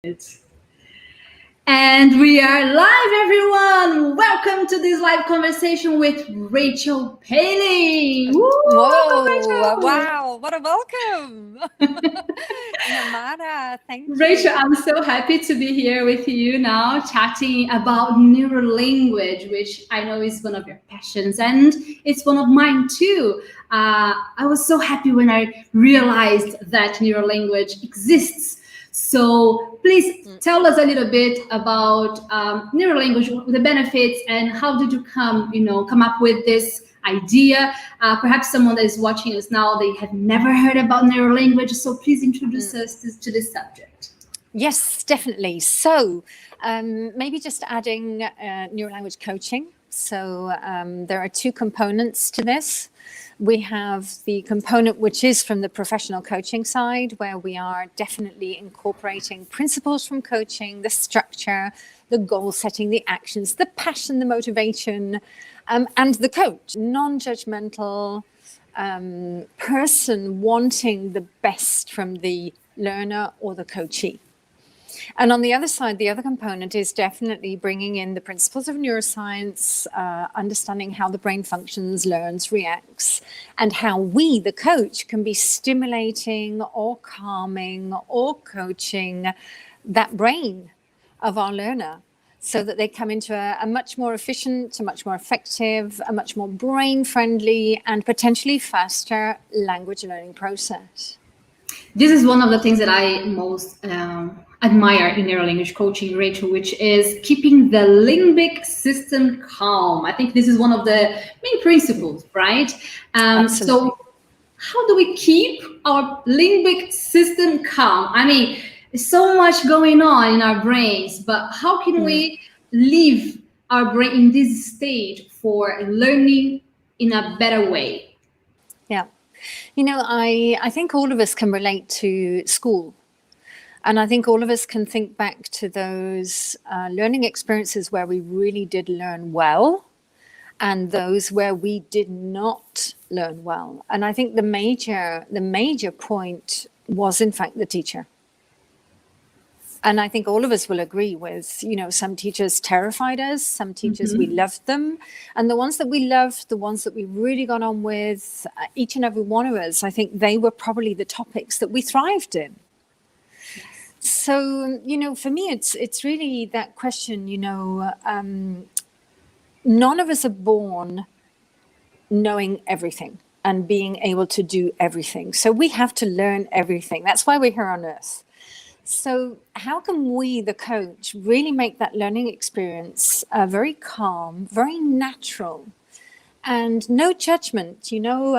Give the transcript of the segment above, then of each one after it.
And we are live, everyone! Welcome to this live conversation with Rachel Paley. Whoa, Rachel. Wow, what a welcome. Namara, thank you. Rachel, I'm so happy to be here with you now, chatting about neurolanguage, which I know is one of your passions, and it's one of mine too. I was so happy when I realized that neurolanguage exists. So please tell us a little bit about neurolanguage, the benefits, and how did you come up with this idea? Perhaps someone that is watching us now, they have never heard about neurolanguage. So please introduce us to this subject. Yes, definitely. So maybe just adding neurolanguage coaching. So there are two components to this. We have the component which is from the professional coaching side, where we are definitely incorporating principles from coaching, the structure, the goal setting, the actions, the passion, the motivation, and the coach. Non-judgmental person wanting the best from the learner or the coachee. And on the other side, the other component is definitely bringing in the principles of neuroscience, understanding how the brain functions, learns, reacts, and how we, the coach, can be stimulating or calming or coaching that brain of our learner so that they come into a much more efficient, a much more effective, a much more brain-friendly and potentially faster language learning process. This is one of the things that I most admire in neurolanguage coaching, Rachel, which is keeping the limbic system calm. I think this is one of the main principles, right? So how do we keep our limbic system calm? I mean, there's so much going on in our brains, but how can we leave our brain in this stage for learning in a better way? Yeah. You know, I think all of us can relate to school. And I think all of us can think back to those learning experiences where we really did learn well and those where we did not learn well. And I think the major point was, in fact, the teacher. And I think all of us will agree with, you know, some teachers terrified us, some teachers we loved them. And the ones that we loved, the ones that we really got on with, each and every one of us, I think they were probably the topics that we thrived in. So, you know, for me, it's really that question, you know, none of us are born knowing everything and being able to do everything. So we have to learn everything. That's why we're here on earth. So how can we, the coach, really make that learning experience very calm, very natural, and no judgment? You know,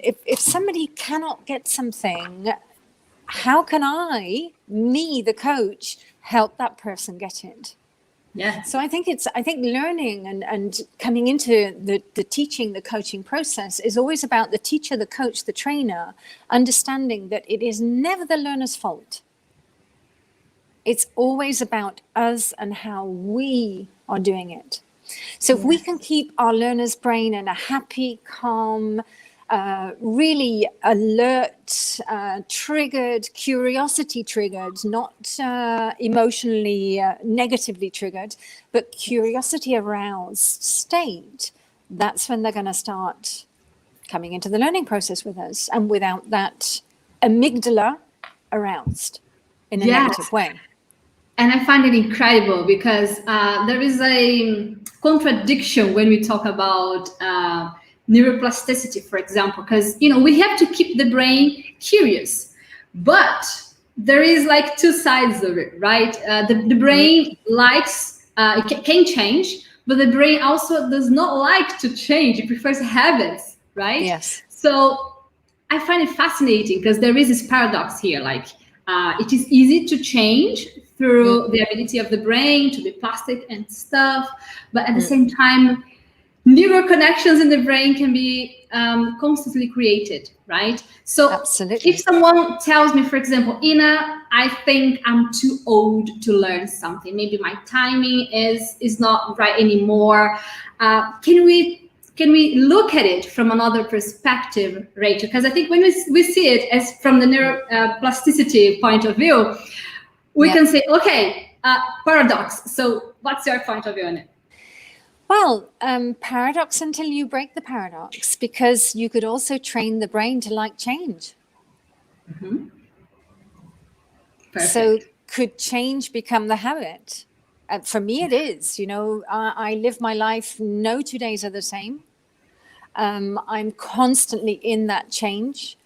if somebody cannot get something, how can I, me, the coach, help that person get it? Yeah. So I think learning and coming into the teaching, the coaching process is always about the teacher, the coach, the trainer, understanding that it is never the learner's fault. It's always about us and how we are doing it. So if we can keep our learner's brain in a happy, calm, really alert, triggered, curiosity triggered, not emotionally negatively triggered, but curiosity aroused state, that's when they're going to start coming into the learning process with us. And without that amygdala aroused in a negative way. And I find it incredible because there is a contradiction when we talk about neuroplasticity, for example, because, you know, we have to keep the brain curious, but there is like two sides of it, right? The brain likes, it can change, but the brain also does not like to change. It prefers habits, right? Yes. So I find it fascinating because there is this paradox here, like it is easy to change through the ability of the brain to be plastic and stuff, but at the same time, neural connections in the brain can be constantly created, right? So absolutely. If someone tells me, for example, Ina, I think I'm too old to learn something. Maybe my timing is not right anymore. Can we look at it from another perspective, Rachel? Because I think when we see it as from the neuroplasticity point of view, we can say, okay, paradox. So what's your point of view on it? Well, paradox until you break the paradox, because you could also train the brain to like change. Perfect. So could change become the habit? For me, it is. I live my life, no 2 days are the same. I'm constantly in that change.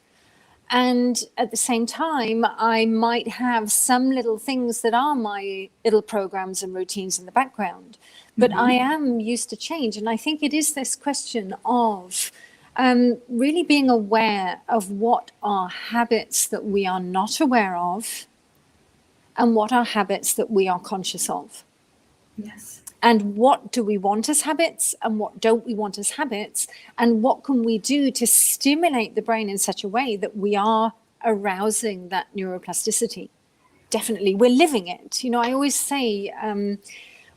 And at the same time, I might have some little things that are my little programs and routines in the background. But I am used to change. And I think it is this question of really being aware of what are habits that we are not aware of and what are habits that we are conscious of. Yes. And what do we want as habits and what don't we want as habits? And what can we do to stimulate the brain in such a way that we are arousing that neuroplasticity? Definitely, we're living it. I always say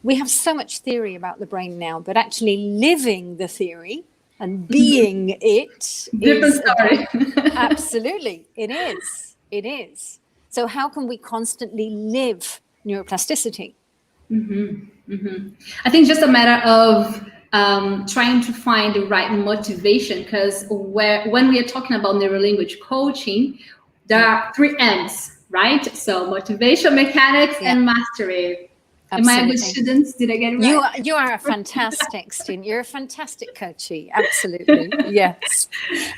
we have so much theory about the brain now, but actually living the theory and being it Different story. Absolutely, it is. It is. So how can we constantly live neuroplasticity? I think just a matter of trying to find the right motivation, because when we are talking about neurolanguage coaching, there are 3 M's, right? So motivation, mechanics, and mastery. Absolutely. Am I a good student? Did I get it right? You are a fantastic student. You're a fantastic coachee. Absolutely. Yes.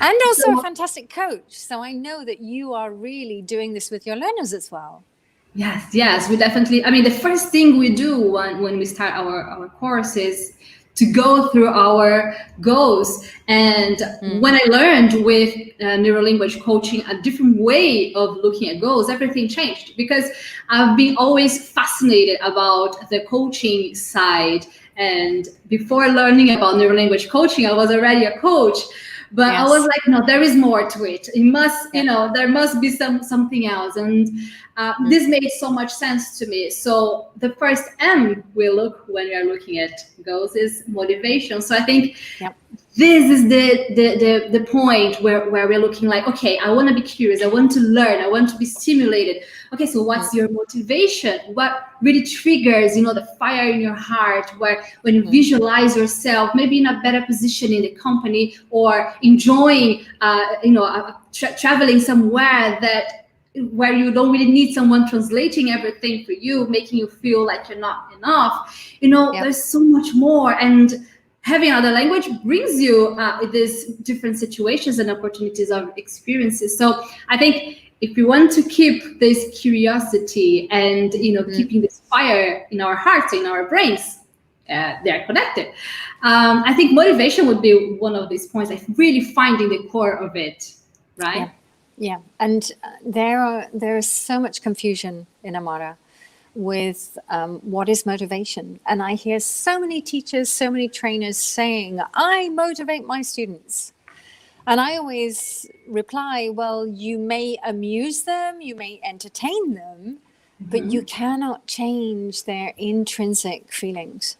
And also a fantastic coach. So I know that you are really doing this with your learners as well. Yes, we definitely. I mean, the first thing we do when we start our course is to go through our goals. And when I learned with neurolanguage coaching a different way of looking at goals, everything changed, because I've been always fascinated about the coaching side. And before learning about neurolanguage coaching, I was already a coach. But I was like, no, there is more to it. It must, there must be something else. And this made so much sense to me. So the first M we look when we are looking at goals is motivation. So I think this is the point where we're looking like, okay, I want to be curious. I want to learn. I want to be stimulated. Okay, so what's your motivation? What really triggers, the fire in your heart, when you visualize yourself maybe in a better position in the company, or enjoying, traveling somewhere where you don't really need someone translating everything for you, making you feel like you're not enough. There's so much more. And having another language brings you these different situations and opportunities of experiences. So I think if we want to keep this curiosity and keeping this fire in our hearts, in our brains, they're connected. I think motivation would be one of these points, like really finding the core of it, right? Yeah. And there is so much confusion in Amara with what is motivation. And I hear so many teachers, so many trainers saying, I motivate my students. And I always reply, well, you may amuse them, you may entertain them, but you cannot change their intrinsic feelings.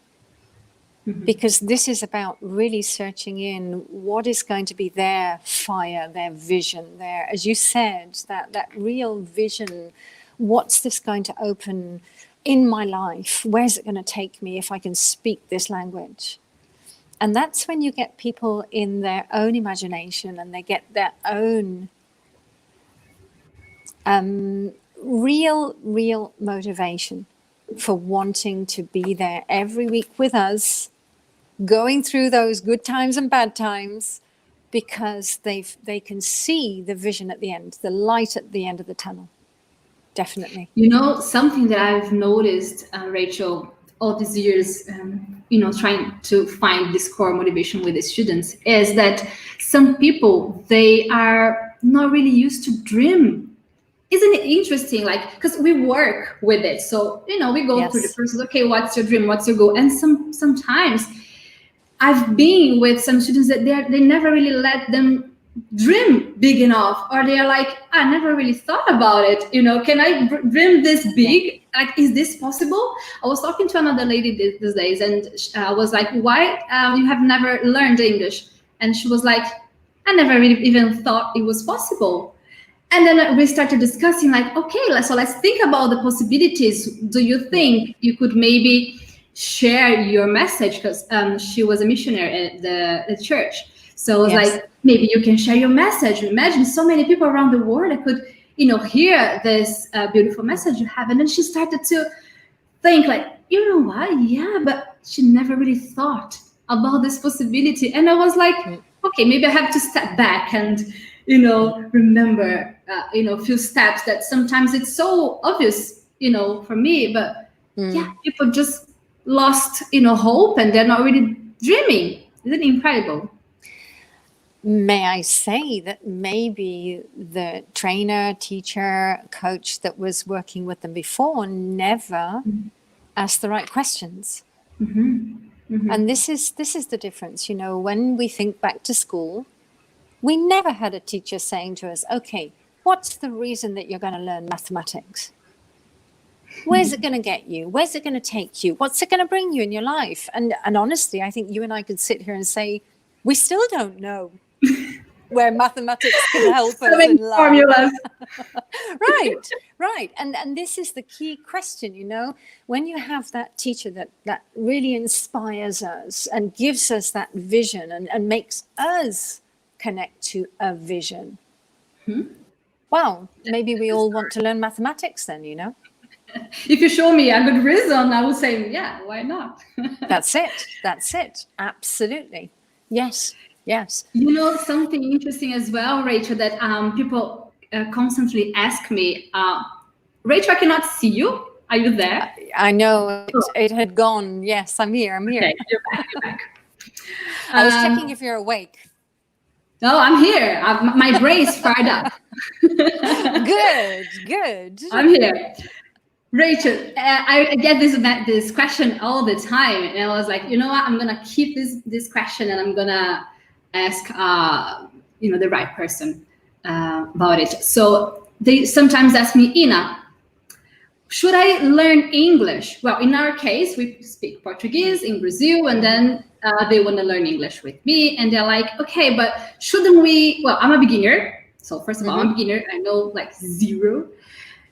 Because this is about really searching in what is going to be their fire, their vision, their, as you said, that real vision. What's this going to open in my life? Where's it going to take me if I can speak this language? And that's when you get people in their own imagination and they get their own real motivation for wanting to be there every week with us, going through those good times and bad times, because they can see the vision at the end, the light at the end of the tunnel. Definitely. Something that I've noticed, Rachel, all these years, trying to find this core motivation with the students, is that some people, they are not really used to dream. Isn't it interesting? Like, because we work with it. So, we go through the process. Okay, what's your dream? What's your goal? And sometimes I've been with some students that they never really let them dream big enough, or they're like, I never really thought about it. Can I dream this big? Like, is this possible? I was talking to another lady these days, and I was like, why you have never learned English? And she was like, I never really even thought it was possible. And then we started discussing like, okay, let's think about the possibilities. Do you think you could maybe share your message? Because she was a missionary at the church. So I was like, maybe you can share your message. Imagine so many people around the world that could, hear this beautiful message you have. And then she started to think like, you know what? Yeah, but she never really thought about this possibility. And I was like, okay, maybe I have to step back and, remember, a few steps that sometimes it's so obvious, for me, but yeah, people just lost, hope, and they're not really dreaming. Isn't it incredible? May I say that maybe the trainer, teacher, coach that was working with them before never asked the right questions. And this is the difference. When we think back to school, we never had a teacher saying to us, okay, what's the reason that you're going to learn mathematics? Where's it going to get you? Where's it going to take you? What's it going to bring you in your life? And honestly, I think you and I could sit here and say, we still don't know where mathematics can help us in life. Formulas. Right. And this is the key question, when you have that teacher that really inspires us and gives us that vision and makes us connect to a vision. Wow, maybe we all want to learn mathematics then, If you show me a good reason, I would say, yeah, why not? That's it. Absolutely. Yes. Something interesting as well, Rachel, that people constantly ask me, Rachel, I cannot see you. Are you there? I know it had gone. Yes, I'm here. Okay, you're back. I was checking if you're awake. No, I'm here. My brain's fired up. Good. I'm here. Rachel, I get this question all the time, and I was like, you know what? I'm gonna keep this question, and I'm gonna ask the right person about it. So they sometimes ask me, Ina, should I learn English? Well, in our case, we speak Portuguese in Brazil, and then they want to learn English with me, and they're like, okay, but shouldn't we? Well, I'm a beginner, so first of all, I'm a beginner. I know like zero.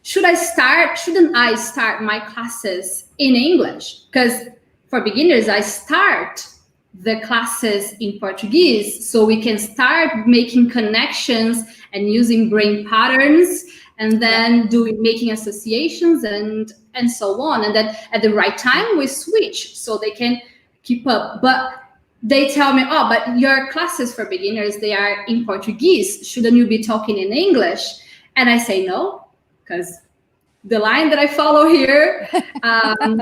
Shouldn't I start my classes in English? Because for beginners, I start the classes in Portuguese, so we can start making connections and using brain patterns, and then making associations and so on. And then at the right time, we switch so they can keep up. But they tell me, oh, but your classes for beginners, they are in Portuguese. Shouldn't you be talking in English? And I say no, because the line that I follow here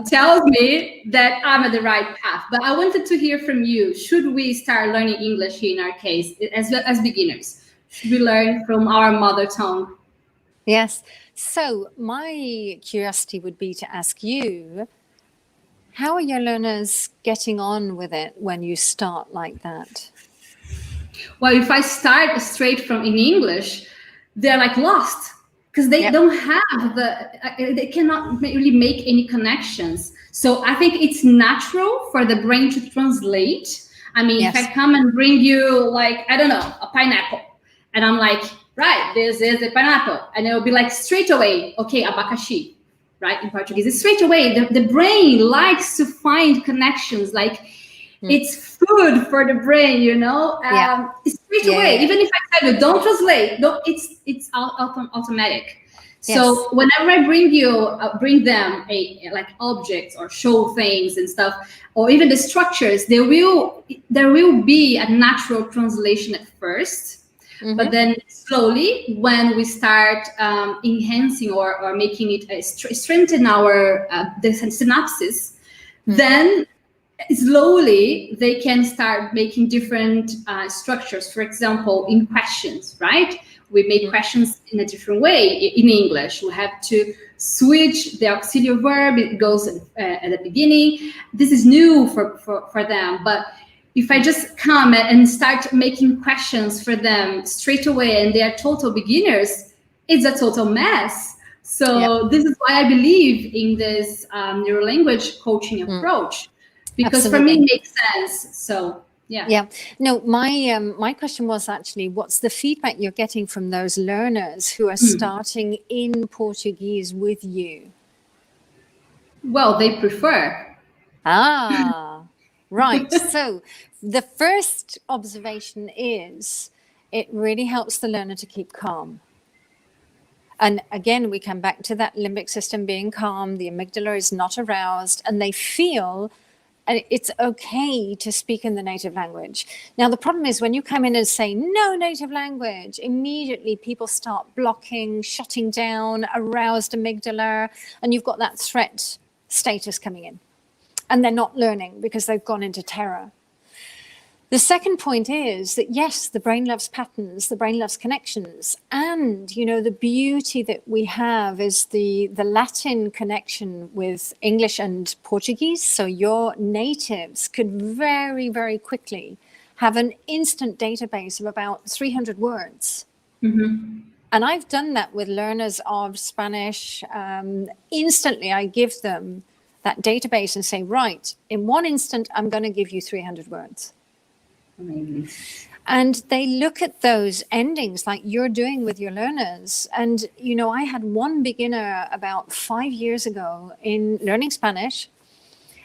tells me that I'm at the right path. But I wanted to hear from you. Should we start learning English here in our case, as beginners? Should we learn from our mother tongue? Yes. So my curiosity would be to ask you, how are your learners getting on with it when you start like that? Well, if I start straight from in English, they're like lost. Because they don't have they cannot really make any connections. So I think it's natural for the brain to translate. I mean, if I come and bring you like, I don't know, a pineapple, and I'm like, right, this is a pineapple. And it'll be like straight away, okay, abacaxi, right? In Portuguese, it's straight away. The brain likes to find connections, like it's food for the brain, it's straight away. Even if I tell you, don't translate, it's automatic. Yes. So whenever I bring them like objects or show things and stuff, or even the structures, there will be a natural translation at first. But then slowly, when we start enhancing or making it strengthen our the synapses, then slowly they can start making different structures. For example, in questions, right? We make questions in a different way. In English, we have to switch the auxiliary verb. It goes at the beginning. This is new for them. But if I just come and start making questions for them straight away, and they are total beginners, it's a total mess. So this is why I believe in this neurolanguage coaching approach. Because for me, it makes sense. So, Yeah. Yeah. No, my question was actually, what's the feedback you're getting from those learners who are starting in Portuguese with you? Well, they prefer. Ah, right. So the first observation is it really helps the learner to keep calm. And again, we come back to that limbic system being calm, the amygdala is not aroused, and they feel it's okay to speak in the native language. Now, the problem is when you come in and say no native language, immediately people start blocking, shutting down, aroused amygdala, and you've got that threat status coming in. And they're not learning because they've gone into terror. The second point is that, yes, the brain loves patterns, the brain loves connections. And, the beauty that we have is the Latin connection with English and Portuguese. So your natives could very, very quickly have an instant database of about 300 words. Mm-hmm. And I've done that with learners of Spanish. Instantly, I give them that database and say, right, in one instant, I'm going to give you 300 words. Amazing. And they look at those endings like you're doing with your learners. And, I had one beginner about 5 years ago in learning Spanish.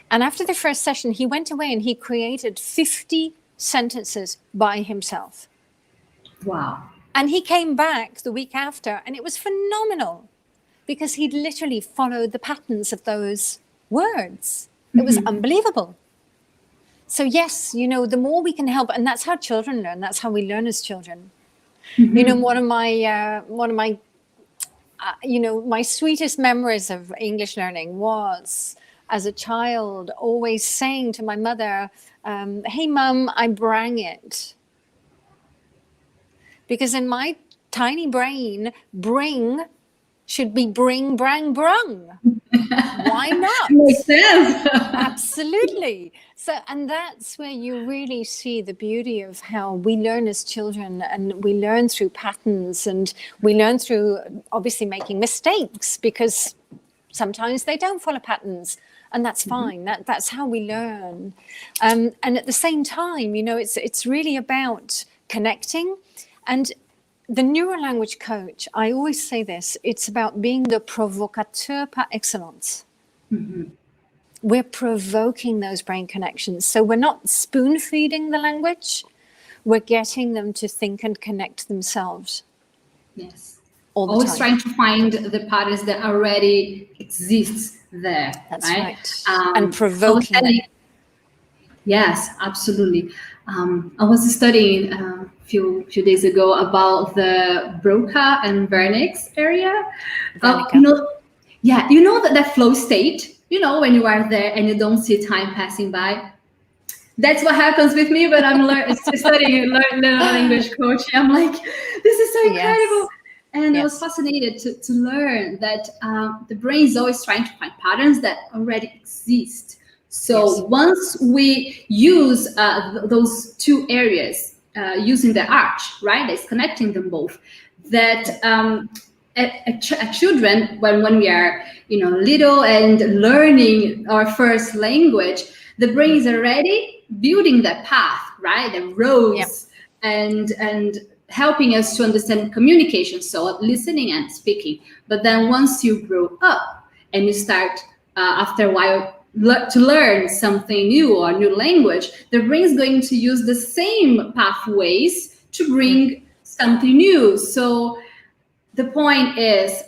And after the first session, he went away and he created 50 sentences by himself. Wow. And he came back the week after, and it was phenomenal because he'd literally followed the patterns of those words. It was unbelievable. So yes, the more we can help, and that's how children learn. That's how we learn as children. One of my my sweetest memories of English learning was as a child always saying to my mother, "Hey, Mum, I brang it." Because in my tiny brain, bring should be bring, brang, brung. Why not? Makes sense. Absolutely. So, and that's where you really see the beauty of how we learn as children, and we learn through patterns, and we learn through obviously making mistakes because sometimes they don't follow patterns, and that's fine. That's how we learn. And at the same time, it's really about connecting. And the Neurolanguage Coach, I always say this, it's about being the provocateur par excellence. We're provoking those brain connections. So we're not spoon feeding the language, we're getting them to think and connect themselves. Yes. All the Always time. trying to find the patterns that already exists there. That's right. And provoking them. Yes, absolutely. I was studying a few days ago about the Broca and Vernix area. That flow state, when you are there and you don't see time passing by. That's what happens with me, but I'm studying Neurolanguage Coaching. I'm like, this is so incredible. Yes. And I was fascinated to learn that the brain is always trying to find patterns that already exist. So once we use those two areas, using the arch, right, that's connecting them both, that children, when we are, little and learning our first language, the brain is already building that path, right, the roads, and helping us to understand communication, so listening and speaking. But then once you grow up and you start, after a while, to learn something new or new language, the brain is going to use the same pathways to bring something new. So the point is,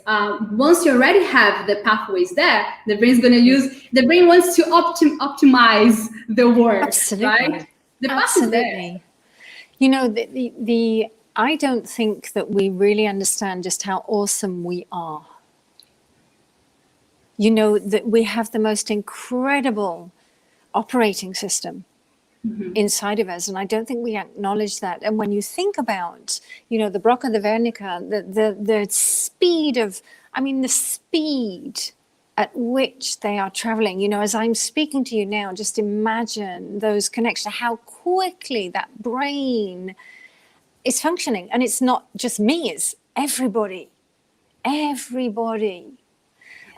once you already have the pathways there, the brain wants to optimize the work. Absolutely. Right? The path is there. I don't think that we really understand just how awesome we are. That we have the most incredible operating system inside of us. And I don't think we acknowledge that. And when you think about, the Broca, the Wernicke, the speed at which they are traveling, as I'm speaking to you now, just imagine those connections, how quickly that brain is functioning. And it's not just me, it's everybody.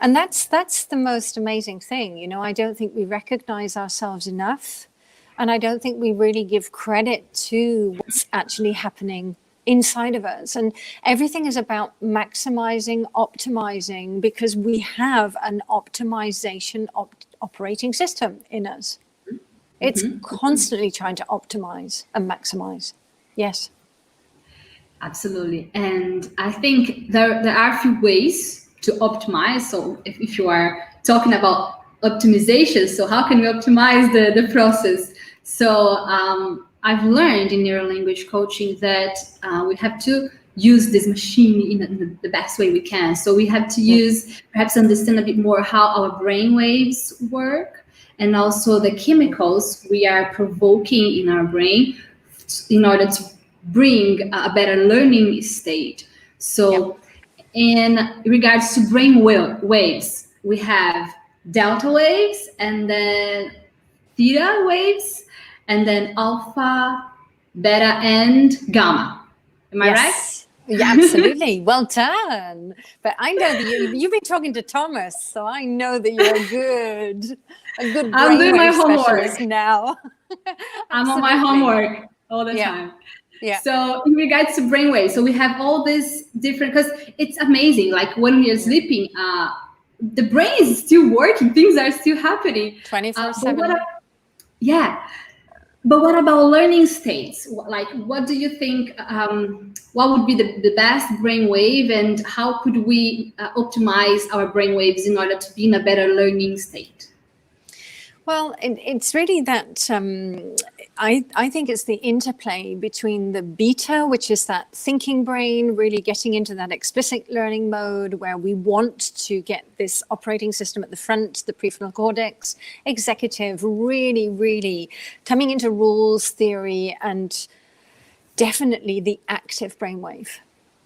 And that's the most amazing thing. I don't think we recognize ourselves enough And I don't think we really give credit to what's actually happening inside of us. And everything is about maximizing, optimizing, because we have an optimization operating system in us. It's constantly trying to optimize and maximize. Yes. Absolutely. And I think there are a few ways to optimize. So if you are talking about optimization, so how can we optimize the process? So I've learned in neurolanguage coaching that we have to use this machine in the best way we can. So we have to use, perhaps understand a bit more how our brain waves work, and also the chemicals we are provoking in our brain in order to bring a better learning state. So in regards to brain waves, we have delta waves, and then theta waves, and then alpha, beta, and gamma. Am I right? Yeah, absolutely. Well done. But I know that you've been talking to Thomas, so I know that you're a good I'm doing my brainwave homework now. I'm on my homework all the time. Yeah. So in regards to brainwaves, so we have all this different, because it's amazing. Like when we are sleeping, the brain is still working. Things are still happening. 24/7. Yeah. But what about learning states? Like, what do you think, what would be the best brainwave, and how could we optimize our brainwaves in order to be in a better learning state? Well, it's really that I think it's the interplay between the beta, which is that thinking brain, really getting into that explicit learning mode where we want to get this operating system at the front, the prefrontal cortex, executive, really, really coming into rules theory, and definitely the active brainwave.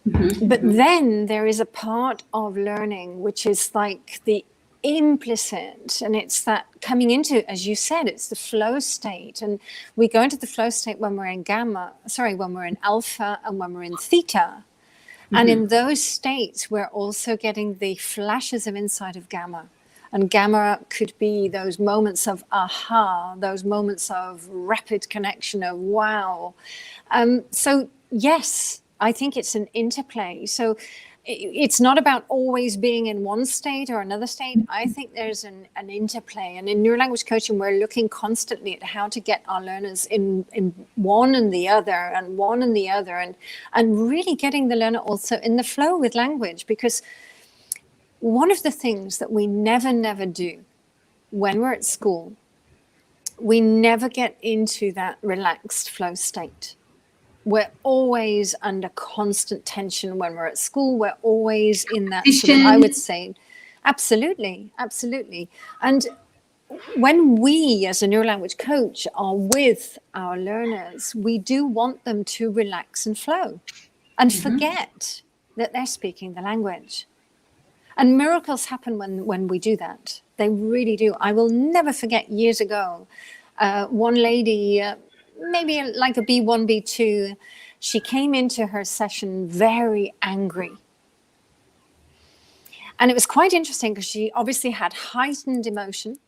But then there is a part of learning which is like the implicit, and it's that coming into, as you said, it's the flow state. And we go into the flow state when we're in when we're in alpha and when we're in theta. And in those states, we're also getting the flashes of insight of gamma. And gamma could be those moments of aha, those moments of rapid connection, of wow. So yes, I think it's an interplay. So it's not about always being in one state or another state. I think there's an interplay. And in neurolanguage coaching, we're looking constantly at how to get our learners in one and the other, and one and the other, and really getting the learner also in the flow with language. Because one of the things that we never do when we're at school, we never get into that relaxed flow state. We're always under constant tension when we're at school. We're always in that sort of, I would say, absolutely. And when we, as a neurolanguage coach, are with our learners, we do want them to relax and flow and forget that they're speaking the language. And miracles happen when we do that. They really do. I will never forget years ago, one lady, maybe like a B1, B2, she came into her session very angry. And it was quite interesting because she obviously had heightened emotion.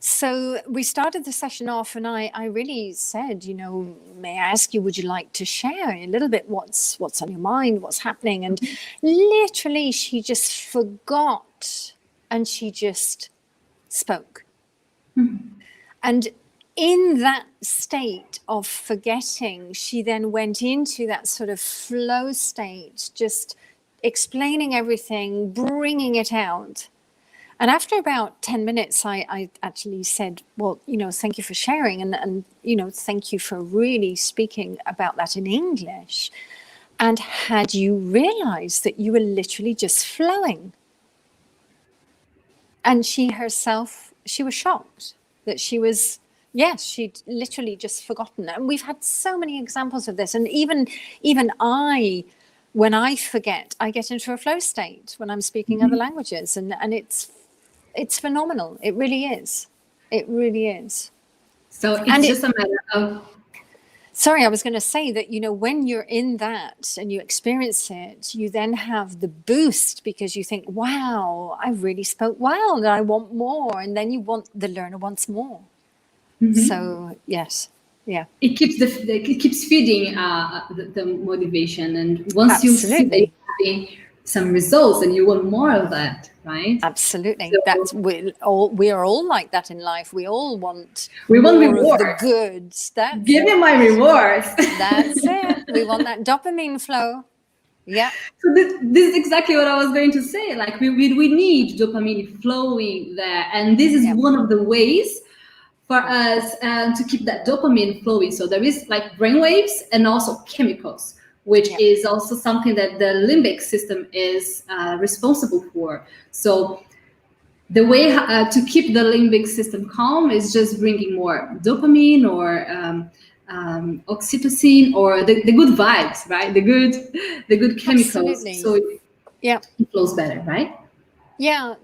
So we started the session off, and I really said, may I ask you, would you like to share a little bit what's on your mind, what's happening? And literally she just forgot, and she just spoke. And in that state of forgetting, she then went into that sort of flow state, just explaining everything, bringing it out. And after about 10 minutes, I actually said, well, thank you for sharing, and thank you for really speaking about that in English. And had you realized that you were literally just flowing? And she herself, she was shocked that she was, yes, she'd literally just forgotten. And we've had so many examples of this. And even I, when I forget, I get into a flow state when I'm speaking other languages. And it's phenomenal. It really is. It really is. So it's just a matter of... Sorry, I was going to say that, when you're in that and you experience it, you then have the boost because you think, wow, I really spoke well and I want more. And then the learner wants more. So yes, yeah. It keeps feeding the motivation, and once you see that Absolutely. you're having some results, and you want more of that, right? Absolutely. So That's we are all like that in life. We all want want more of the rewards. goods. Give me my rewards. That's it. We want that dopamine flow. Yeah. So this is exactly what I was going to say. Like we need dopamine flowing there, and this is one of the ways for us to keep that dopamine flowing. So there is like brainwaves and also chemicals, which is also something that the limbic system is responsible for. So the way to keep the limbic system calm is just bringing more dopamine or oxytocin, or the good vibes, right? The good chemicals. Absolutely. So it flows better, right? Yeah,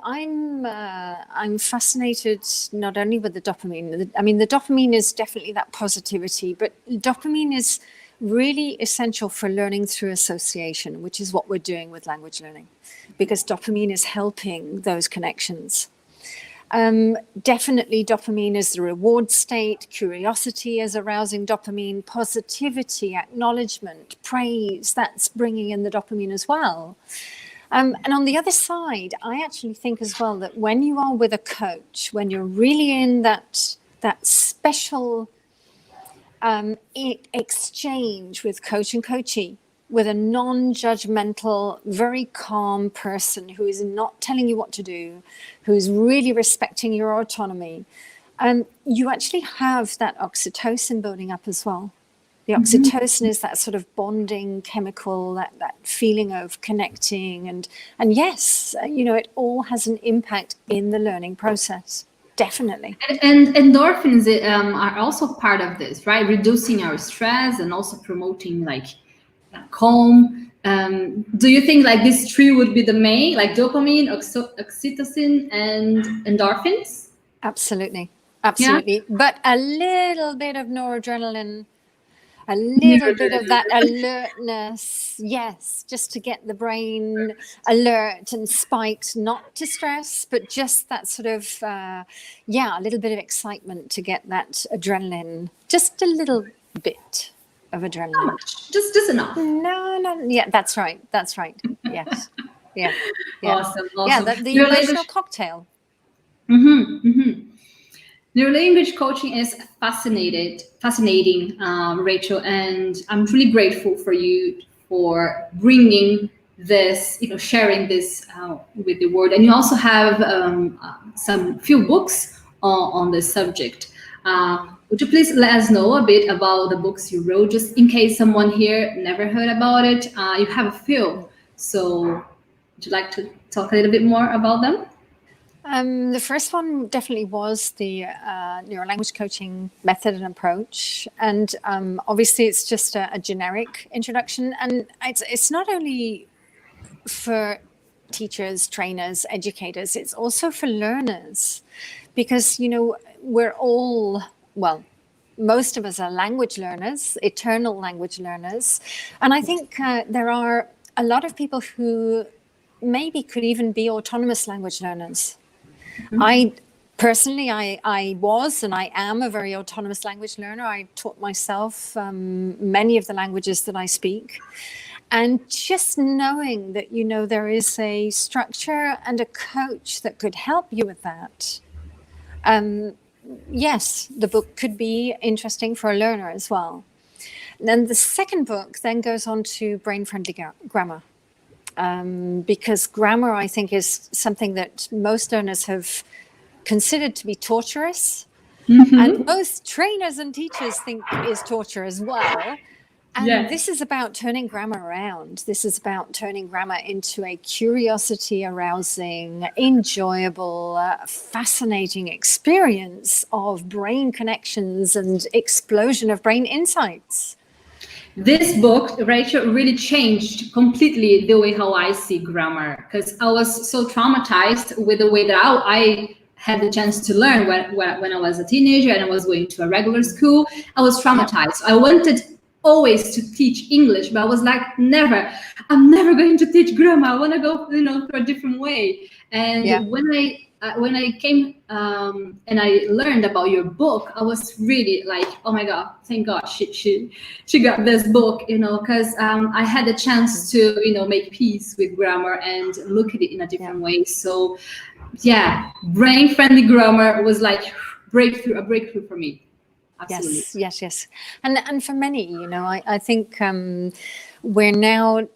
I'm fascinated not only with the dopamine. I mean, the dopamine is definitely that positivity, but dopamine is really essential for learning through association, which is what we're doing with language learning, because dopamine is helping those connections. Definitely dopamine is the reward state, curiosity is arousing dopamine, positivity, acknowledgement, praise, that's bringing in the dopamine as well. And on the other side, I actually think as well that when you are with a coach, when you're really in that special exchange with coach and coachee, with a non-judgmental, very calm person who is not telling you what to do, who's really respecting your autonomy, you actually have that oxytocin building up as well. The oxytocin is that sort of bonding chemical, that feeling of connecting. And yes, it all has an impact in the learning process. Definitely. And endorphins are also part of this, right? Reducing our stress and also promoting like calm. Do you think like these three would be the main, like dopamine, oxytocin, and endorphins? Absolutely. Absolutely. Yeah. But a little bit of noradrenaline, a little bit of that alertness, yes, just to get the brain alert and spiked, not to stress, but just that sort of, a little bit of excitement to get that adrenaline, just a little bit of adrenaline. Just enough. No, yeah, that's right. Yes. Yeah. Awesome. Yeah, the emotional cocktail. Neurolanguage coaching is fascinating, Rachel, and I'm really grateful for you for bringing this, sharing this with the world. And you also have some few books on this subject. Would you please let us know a bit about the books you wrote, just in case someone here never heard about it? You have a few, so would you like to talk a little bit more about them? The first one definitely was the Neurolanguage Coaching method and approach. And obviously it's just a generic introduction. And it's not only for teachers, trainers, educators, it's also for learners. Because, we're all, most of us are language learners, eternal language learners. And I think there are a lot of people who maybe could even be autonomous language learners. I personally, I was and I am a very autonomous language learner. I taught myself many of the languages that I speak. And just knowing that, there is a structure and a coach that could help you with that. Yes, the book could be interesting for a learner as well. And then the second book then goes on to brain-friendly grammar. Because grammar, I think, is something that most learners have considered to be torturous. And most trainers and teachers think is torture as well. And this is about turning grammar around. This is about turning grammar into a curiosity arousing, enjoyable, fascinating experience of brain connections and explosion of brain insights. This book, Rachel, really changed completely the way how I see grammar, because I was so traumatized with the way that I had the chance to learn when I was a teenager and I was going to a regular school. I was traumatized. I wanted always to teach English, but I was like, I'm never going to teach grammar. I want to go, through a different way. And when I when I came and I learned about your book, I was really like, oh my God, thank God she got this book, because I had the chance to, make peace with grammar and look at it in a different way. So yeah, brain-friendly grammar was like a breakthrough for me. Absolutely. Yes. And for many, I think we're now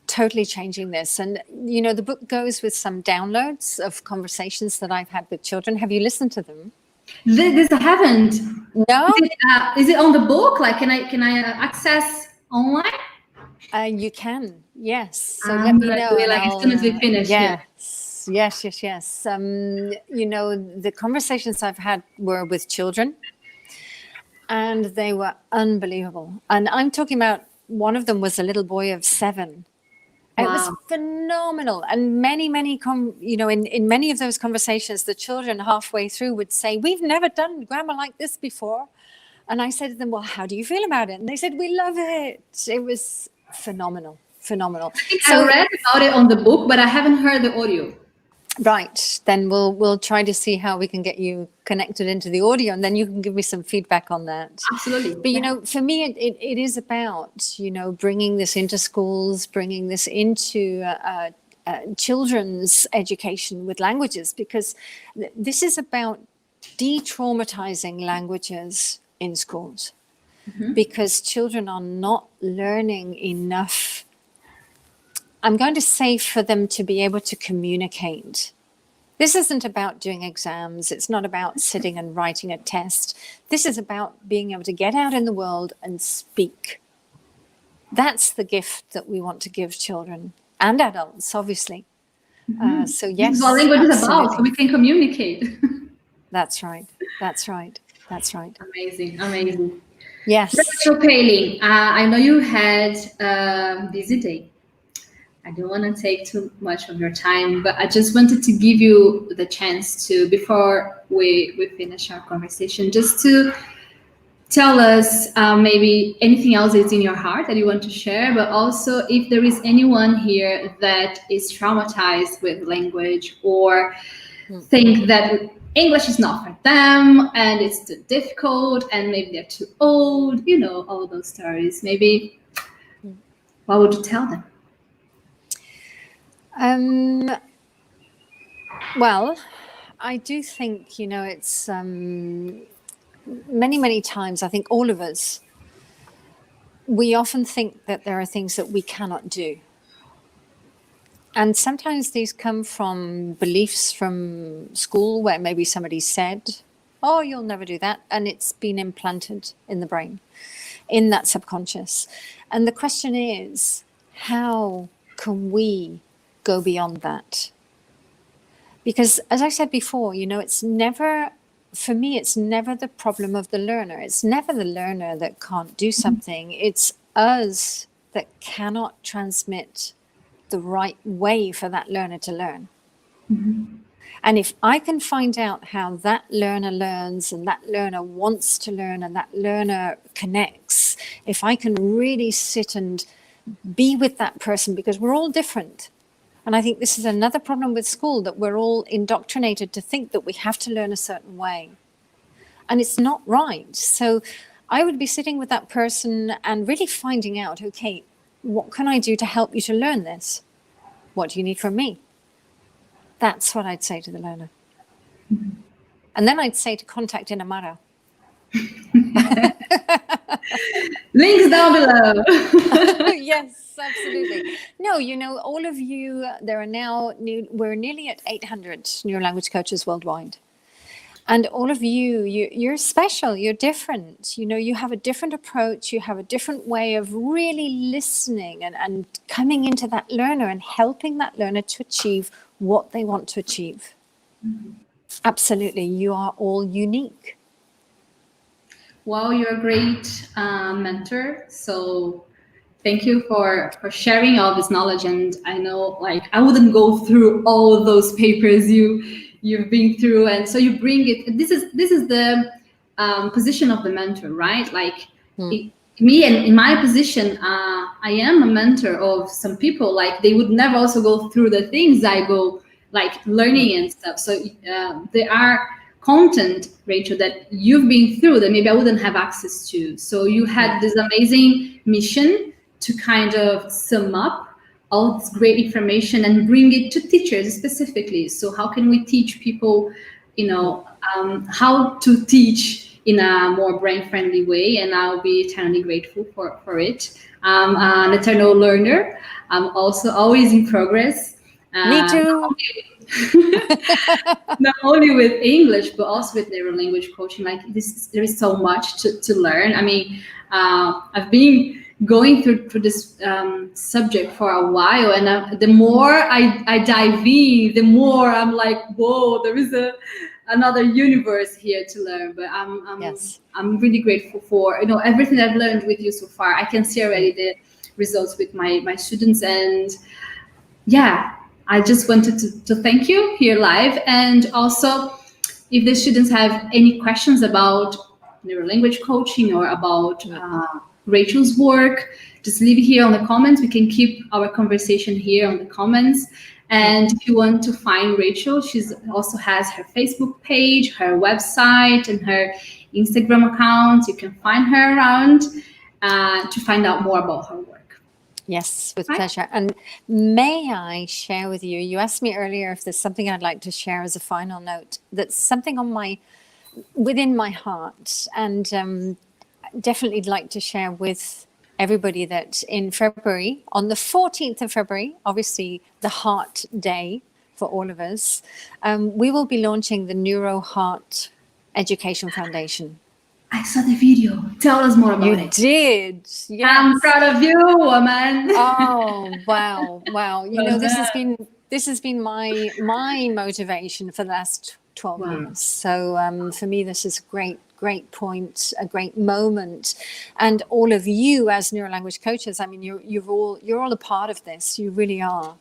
totally changing this. And, the book goes with some downloads of conversations that I've had with children. Have you listened to them? This I haven't. No? Is it on the book? Like, can I access online? You can, yes. So I'm let me gonna know. do it, like, as soon as we finish. Yes. The conversations I've had were with children, and they were unbelievable. And I'm talking about, one of them was a little boy of 7. It was phenomenal. And many, in many of those conversations, the children halfway through would say, we've never done grammar like this before. And I said to them, well, how do you feel about it? And they said, we love it. It was phenomenal. I think I read about it on the book, but I haven't heard the audio. Right. Then we'll try to see how we can get you connected into the audio, and then you can give me some feedback on that. Absolutely. But, for me, it is about, bringing this into schools, bringing this into children's education with languages, because this is about de-traumatizing languages in schools, because children are not learning enough. I'm going to say for them to be able to communicate. This isn't about doing exams. It's not about sitting and writing a test. This is about being able to get out in the world and speak. That's the gift that we want to give children and adults, obviously. So yes, this is what language is about, so we can communicate. That's right. Amazing. Yes. So Pei-Ling, I know you had a busy day. I don't want to take too much of your time, but I just wanted to give you the chance to, before we finish our conversation, just to tell us maybe anything else that's in your heart that you want to share, but also if there is anyone here that is traumatized with language or think that English is not for them and it's too difficult and maybe they're too old, all those stories. Maybe what would you tell them? Well, I do think, it's many times, I think all of us, we often think that there are things that we cannot do. And sometimes these come from beliefs from school where maybe somebody said, oh, you'll never do that. And it's been implanted in the brain, in that subconscious. And the question is, how can we go beyond that? Because as I said before, it's never, for me, it's never the problem of the learner. It's never the learner that can't do something. It's us that cannot transmit the right way for that learner to learn. And if I can find out how that learner learns and that learner wants to learn and that learner connects, if I can really sit and be with that person, because we're all different. And I think this is another problem with school, that we're all indoctrinated to think that we have to learn a certain way. And it's not right. So I would be sitting with that person and really finding out, okay, what can I do to help you to learn this? What do you need from me? That's what I'd say to the learner. And then I'd say to contact Inamara. Links down below. Yes, absolutely. No, all of you, there are now, we're nearly at 800 neurolanguage coaches worldwide. And all of you're special, you're different. You have a different approach, you have a different way of really listening and coming into that learner and helping that learner to achieve what they want to achieve. Absolutely, you are all unique. Well, you're a great mentor. So thank you for sharing all this knowledge. And I know, I wouldn't go through all of those papers you've been through, and so you bring it. This is the position of the mentor, right? Me and in my position, I am a mentor of some people. They would never also go through the things I go like learning and stuff. So there are content, Rachel, that you've been through that maybe I wouldn't have access to. So you had this amazing mission to kind of sum up all this great information and bring it to teachers specifically. So how can we teach people, how to teach in a more brain-friendly way? And I'll be eternally grateful for it. I'm an eternal learner. I'm also always in progress. Me too. Not only with English, but also with neurolanguage coaching. Like this, there is so much to learn. I mean, I've been going through this subject for a while, and the more I dive in, the more I'm like, whoa, there is another universe here to learn. But I'm really grateful for everything I've learned with you so far. I can see already the results with my students, and I just wanted to thank you here live. And also, if the students have any questions about neurolanguage coaching or about Rachel's work, just leave it here on the comments. We can keep our conversation here on the comments. And if you want to find Rachel, she also has her Facebook page, her website, and her Instagram account. You can find her around to find out more about her work. Yes, with pleasure. And may I share with you, you asked me earlier if there's something I'd like to share as a final note, that's something within my heart, and definitely like to share with everybody that in February, on the 14th of February, obviously the Heart Day for all of us, we will be launching the Neuro Heart Education Foundation. I saw the video. Tell us more about it. You did. Yes. I'm proud of you, woman. Oh, wow. This has been my motivation for the last 12 years. So for me, this is a great point, a great moment. And all of you as neurolanguage coaches, I mean, you're all a part of this. You really are.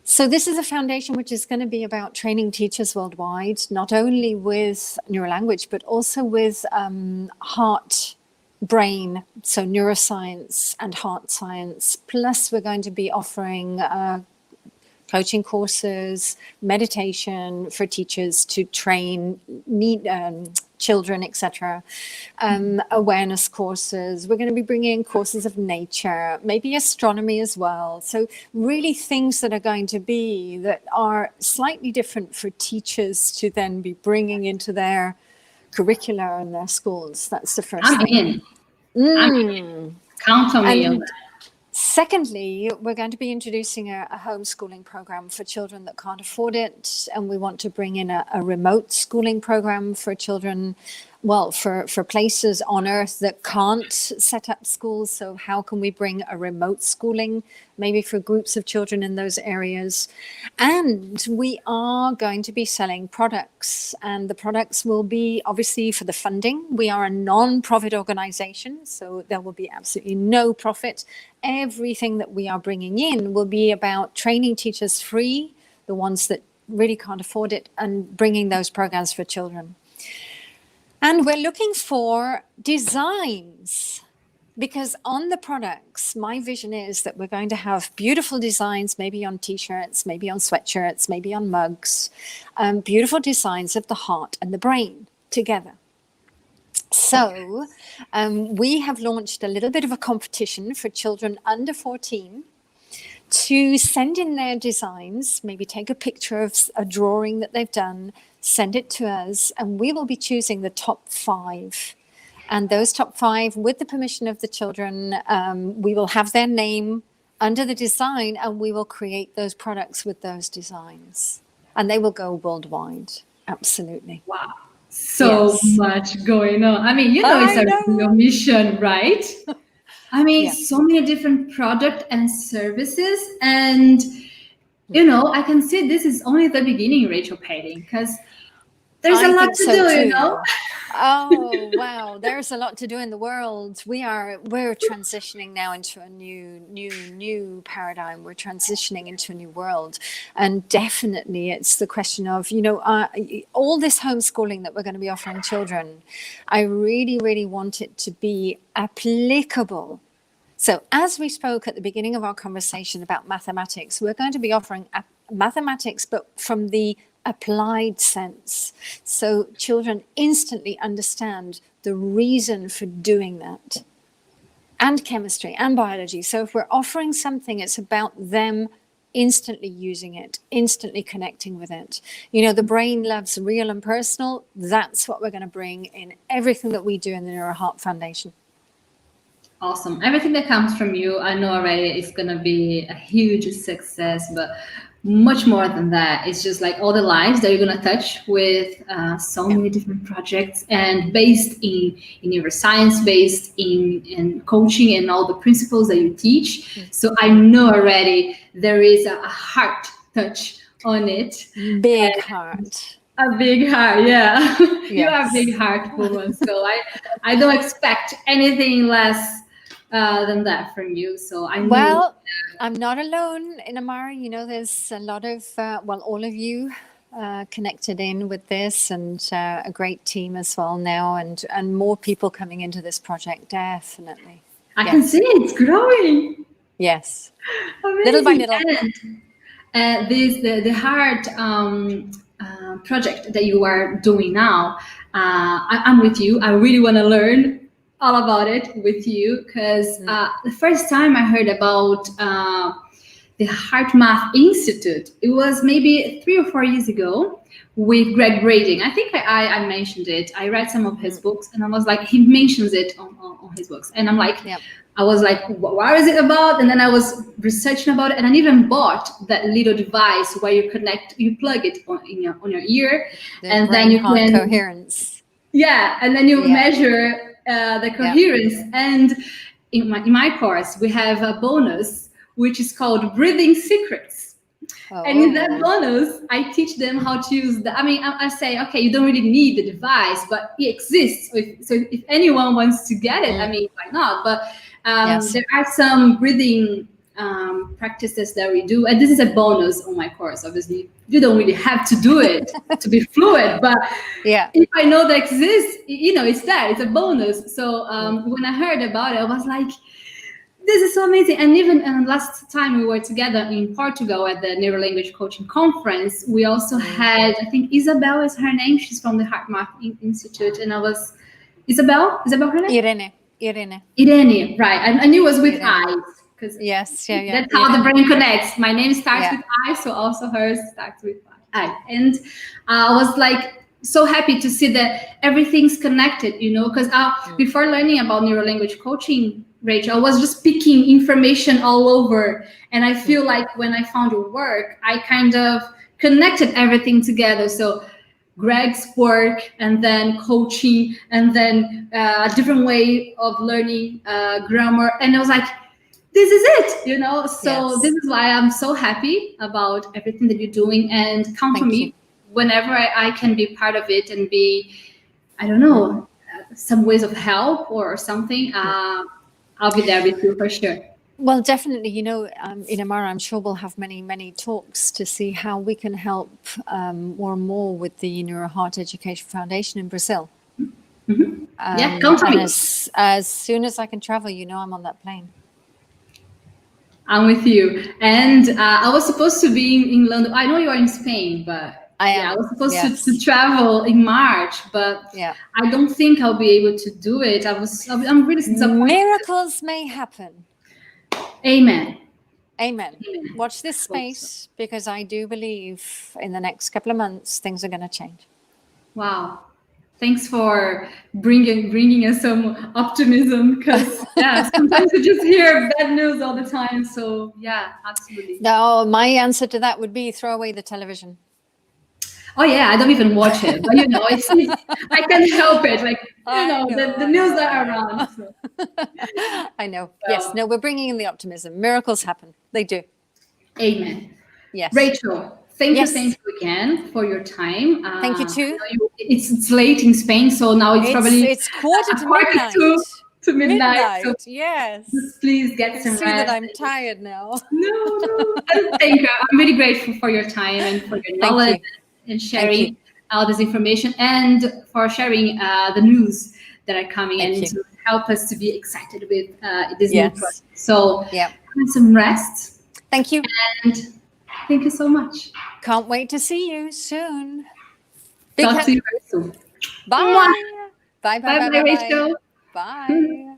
So this is a foundation which is going to be about training teachers worldwide, not only with neurolanguage, but also with heart, brain, so neuroscience and heart science. Plus, we're going to be offering coaching courses, meditation for teachers to train children, etc. Awareness courses. We're going to be bringing in courses of nature, maybe astronomy as well. So really things that are going to be that are slightly different for teachers to then be bringing into their curricula and their schools. That's the first thing. Count on me on that. Secondly, we're going to be introducing a homeschooling program for children that can't afford it. And we want to bring in a remote schooling program for children, for places on Earth that can't set up schools. So how can we bring a remote schooling, maybe for groups of children in those areas? And we are going to be selling products, and the products will be obviously for the funding. We are a non-profit organization, so there will be absolutely no profit. Everything that we are bringing in will be about training teachers free, the ones that really can't afford it, and bringing those programs for children. And we're looking for designs, because on the products, my vision is that we're going to have beautiful designs, maybe on T-shirts, maybe on sweatshirts, maybe on mugs, beautiful designs of the heart and the brain together. So we have launched a little bit of a competition for children under 14 to send in their designs, maybe take a picture of a drawing that they've done, send it to us, and we will be choosing the top 5. And those top 5, with the permission of the children, we will have their name under the design, and we will create those products with those designs. And they will go worldwide. Absolutely. Wow. So much going on. I mean, it's your mission, right? I mean, so many different products and services. And, I can see this is only the beginning, Rachel Padding, because there's a lot to do, Oh, wow. There's a lot to do in the world. We're transitioning now into a new paradigm. We're transitioning into a new world. And definitely it's the question of, all this homeschooling that we're going to be offering children, I really, really want it to be applicable. So as we spoke at the beginning of our conversation about mathematics, we're going to be offering mathematics, but from the applied sense. So children instantly understand the reason for doing that. And chemistry and biology. So if we're offering something, it's about them instantly using it, instantly connecting with it. You know, the brain loves real and personal. That's what we're going to bring in everything that we do in the NeuroHeart Foundation. Awesome. Everything that comes from you, I know already it's going to be a huge success, but much more than that. It's just like all the lives that you're going to touch with so many different projects, and based in neuroscience, based in coaching and all the principles that you teach. So I know already there is a heart touch on it. Big heart. A big heart, yeah. Yes. You are a big heart woman, so I don't expect anything less than that from you. So I know. Well, I'm not alone in Amara. You know, there's a lot of all of you connected in with this, and a great team as well now, and more people coming into this project. Definitely, I can see it's growing. Yes, Amazing. little by little. And the heart project that you are doing now, I'm with you. I really want to learn all about it with you, because the first time I heard about the Heart Math Institute, it was maybe 3 or 4 years ago with Greg Brading. I think I mentioned it. I read some of his books, and I was like, he mentions it on his books, and I'm like, I was like, what is it about? And then I was researching about it, and I even bought that little device where you plug it on your ear, and then you can coherence. Yeah, and then you measure the coherence. And in my course, we have a bonus which is called Breathing Secrets. And in that bonus, I teach them how to use I say, okay, you don't really need the device, but it exists. So if anyone wants to get it, why not? But there are some breathing practices that we do, and this is a bonus on my course. Obviously, you don't really have to do it to be fluent, but if I know that exists, it's there. It's a bonus. So when I heard about it, I was like, this is so amazing. And even last time we were together in Portugal at the Neurolanguage Coaching Conference, we also had, I think Isabel is her name. She's from the Heart Math Institute. And I was, Isabel her name? Irene, right. I knew it was with I's. Yes, That's how the brain connects. My name starts with I, so also hers starts with I. And I was like so happy to see that everything's connected, because before learning about neurolanguage coaching, Rachel, I was just picking information all over. And I feel like when I found your work, I kind of connected everything together. So Greg's work, and then coaching, and then a different way of learning grammar. And I was like, this is it, So this is why I'm so happy about everything that you're doing, and count on me whenever I can be part of it and be, I don't know, some ways of help or something. I'll be there with you for sure. Well, definitely, in Amara, I'm sure we'll have many, many talks to see how we can help more and more with the NeuroHeart Education Foundation in Brazil. Count on me. As soon as I can travel, I'm on that plane. I'm with you. And I was supposed to be in London. I know you are in Spain, but I was supposed to travel in March, but I don't think I'll be able to do it. I'm really disappointed. Miracles may happen. Amen. Watch this space, because I do believe in the next couple of months, things are going to change. Wow. Thanks for bringing us some optimism, because sometimes we just hear bad news all the time. So absolutely. No, my answer to that would be throw away the television. Oh yeah, I don't even watch it, but it's I can't help it. Like the news that are around. So. I know. Yes. No, we're bringing in the optimism. Miracles happen. They do. Amen. Yes. Thank you again for your time. Thank you too. It's late in Spain, so now it's probably it's quarter to midnight. To midnight. So yes. Please get some rest. See that I'm tired now. No. Thank you. I'm really grateful for your time and for your knowledge and sharing all this information, and for sharing the news that are coming and to help us to be excited with this new project. So have some rest. Thank you. And Thank you so much. Can't wait to see you soon. Talk to you very soon. Bye. Bye, bye, bye, Bye, bye, bye. Rachel. Bye.